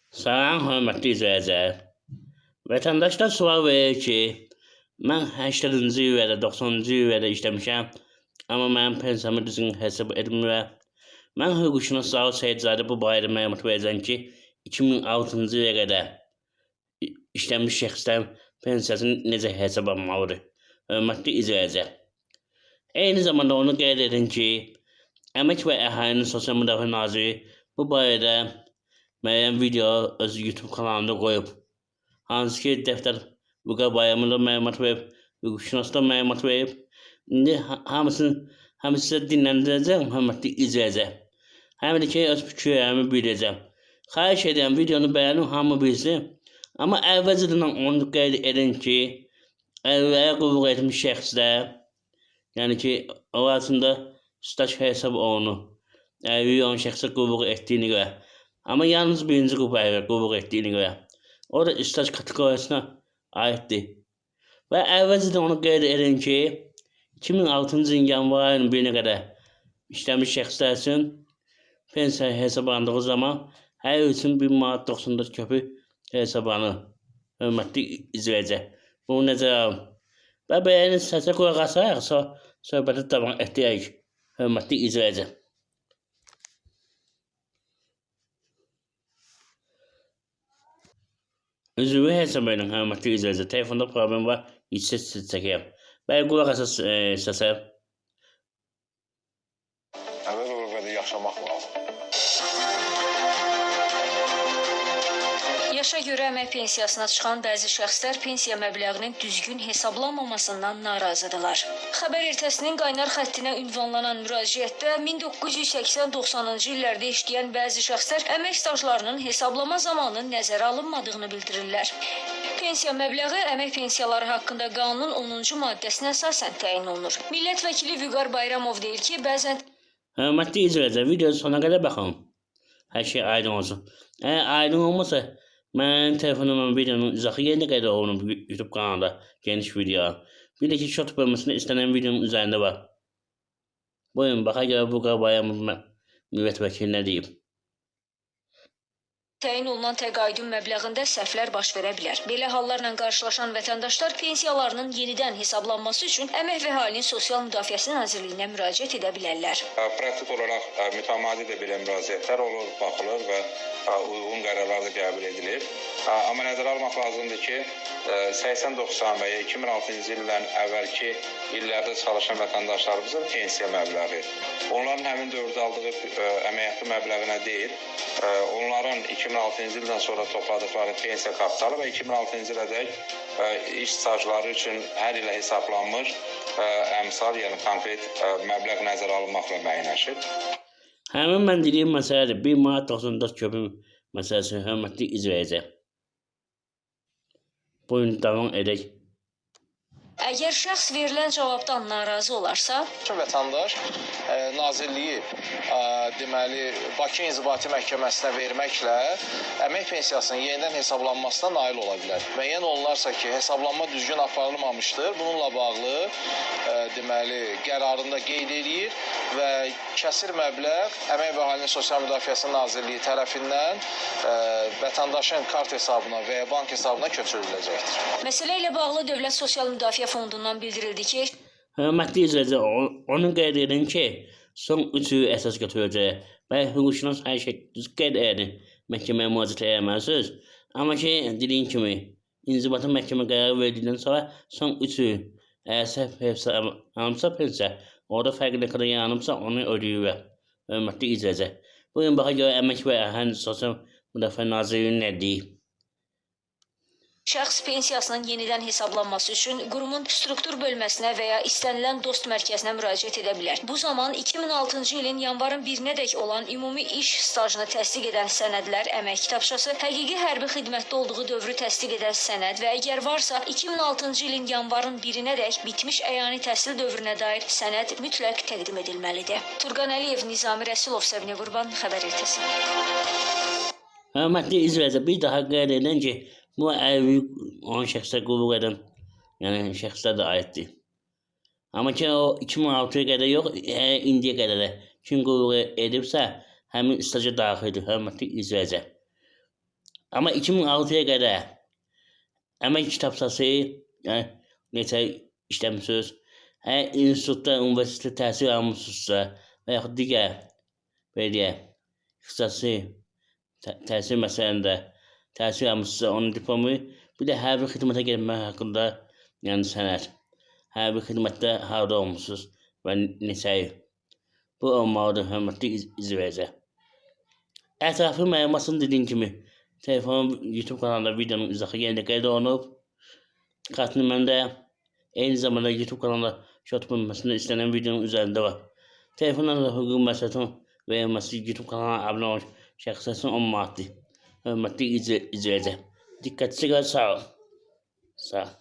Salam, hörmətli izləyicilər. Vətəndaşlar sual verir ki, mən 80-ci il və ya 90-cı il və ya işləmişəm, amma mənim pensiyamı düzgün hesab etmirlər. Mən hüquqşünas Zaur Seyidzadə bu barədə məlumat verəcəm ki, 2006-cı ilə qədər işləmiş şəxslərin pensiyasını necə hesablanmalıdır. Hörmətli izləyicilər. Eyni zamanda onu qeyd edin ki, Əmək və Əhalinin Sosial Müdafiə Naziri bu barədə müəyyən video öz YouTube kanalında qoyub. Hansı ki, dəftər Vüqar Bayramında məlumat verib, hüquqşünasda məlumat verib. İndi hamısını sizə dinləndirəcəm, hörmətli izləyicilər. Həm də ki, öz fikirlərimi bildirəcəm. Xahiş edirəm, videonu bəyənin, hamı bilsin. Amma əvvəlcədən onu qeyd edin ki, əlilliyə qulluq etmiş şəxslər, yəni ki, arasında staj hesab olunur. Əlilliyi olan şəxsə qulluq etdiyini görə. Amma yalnız birinci qrupa qulluq etdiyini görə. O da staj kateqoriyasına aiddir. Və əvvəlcədən onu qeyd edin ki, 2006-cı ilin yanvar ayının 1-nə qədər işləmiş şəxslər üçün pensiya hesablandığı zaman hər il üçün 1 manat 94 köpük hesablanır. Hörmətli izləyicilər, bunu necə alın? Və bəyənin səsə qulaq asaraq söhbəti davam etdirək. Hörmətli izləyicilər. Üzvü hesab edin, hörmətli izləyicilər. Telefonda problem var, yüksək səs çəkirəm. Bəli, qulaq asas səsə. Əvvəl o qədər yaşamaq lazım. Yaşa görə əmək pensiyasına çıxan bəzi şəxslər pensiya məbləğinin düzgün hesablanmamasından narazıdırlar. Xəbər ertəsinin qaynar xəttinə ünvanlanan müraciətdə 1980-90-cı illərdə işləyən bəzi şəxslər əmək stajlarının hesablama zamanı nəzərə alınmadığını bildirirlər. Pensiya məbləği əmək pensiyaları haqqında qanunun 10-cu maddəsinə əsasən təyin olunur. Millət vəkili Vüqar Bayramov deyir ki, bəzən Hörmətli izləyicilər, videonu sona qədər baxın. Hər şey aydın olsun. Əgər aydın olmasa, mənim telefonumla videonun izahı yerinə qədər olunub YouTube kanalında geniş video. Bir də ki, short bölməsində istənilən videonun üzərində var. Buyurun, baxa görə Vüqar Bayramov millət vəkili nə deyib? təyin olunan təqaüdün məbləğində səhvlər baş verə bilər. Belə hallarla qarşılaşan vətəndaşlar pensiyalarının yenidən hesablanması üçün Əmək və Əhalinin Sosial Müdafiəsi Nazirliyinə müraciət edə bilərlər. Praktik olaraq mütəmadi də belə müraciətlər olur, baxılır və uyğun qərarlar da qəbul edilir. Amma nəzərə almaq lazımdır ki, 80-90 və ya 2006-cı ildən əvvəlki illərdə çalışan vətəndaşlarımızın pensiya məbləği, onların həmin dövrdə aldığı əmək haqqı məbləğinə deyil, onların 2006-cı ildən sonra topladıqları pensiya kapitalı və 2006-cı ilədək iş stajları üçün hər ilə hesablanmış əmsal, yəni konkret məbləğ nəzərə alınmaqla müəyyənləşir. Həmin mən dediyim məsələdir. 1 manat 94 köpük məsələsi, hörmətli izləyicilər. Buyurun, davam edək. Əgər şəxs verilən cavabdan narazı olarsa, vətəndaş Nazirliyi deməli Bakı İnzibati Məhkəməsinə verməklə əmək pensiyasının yenidən hesablanmasına nail ola bilər. Müəyyən olunarsa ki, hesablanma düzgün aparılmamışdır. Bununla bağlı deməli qərarında qeyd edir və kəsir məbləğ Əmək və Əhalinin Sosial Müdafiəsi Nazirliyi tərəfindən vətəndaşın kart hesabına və ya bank hesabına köçürüləcəkdir. Məsələ ilə bağlı Dövlət Sosial Müdafiə Fondundan bildirildi ki, Hörmətli izləyicilər, onu qeyd edin ki, son 3 il əsas götürəcək və hüquqşünas hər şey düz qeyd edin. Məhkəməyə müraciət etməlisiniz. Amma ki, dediyin kimi, İnzibati məhkəmə qərarı verdikdən sonra son 3 il əgər səhv hesablanıbsa pensiya, orada fərqli qədər yanıbsa onu ödəyirlər. Hörmətli izləyicilər. Bugün baxa görə Əmək və Əhalinin Sosial Müdafiə Nazirliyi nə deyir? şəxs pensiyasının yenidən hesablanması üçün qurumun struktur bölməsinə və ya istənilən dost mərkəzinə müraciət edə bilər. Bu zaman 2006-cı ilin yanvarın 1-nədək olan ümumi iş stajını təsdiq edən sənədlər, əmək kitabçası, həqiqi hərbi xidmətdə olduğu dövrü təsdiq edən sənəd və əgər varsa, 2006-cı ilin yanvarın 1-nədək bitmiş əyani təhsil dövrünə dair sənəd mütləq təqdim edilməlidir. Turqan Əliyev, Nizami Rəsulov, Səbinə Qurban, Xəbər ertəsi. Hörmətli izləyicilər, bir daha qeyd edin ki, bu əlilliyi olan şəxslər qulluq edən, yəni şəxslər də aiddir. Amma ki, o 2006-ya qədər yox, indiyə qədər də kim qulluq edibsə, həmin staja daxildir, hörmətli izləyicilər. Ama 2006'ya qədər əmək kitabçası, yəni neçə işləmisiniz, hər institutda, universitetdə təhsil almısınızsa və yaxud digər belə deyək, ixtisasi təhsil məsələlərində təhsil almısınızsa onun diplomu, bir də hərbi xidmətə getmək haqqında yəni sənəd. Hərbi xidmətdə harda olmusunuz və neçə il. Bu olmalıdır, hörmətli izləyicilər. Ətraflı məlumatını dediyim kimi, telefonun YouTube kanalında videonun izahı yerində qeyd olunub. Kart nömrəmdə eyni zamanda YouTube kanalında short bölməsində istənilən videonun üzərində var. Telefonlarla hüquq məsləhətinin verilməsi YouTube kanalına abunə olmuş şəxslər üçün 10 manatdır. Hörmətli izləyicilər. Diqqətinizə görə sağ olun. Sağ olun.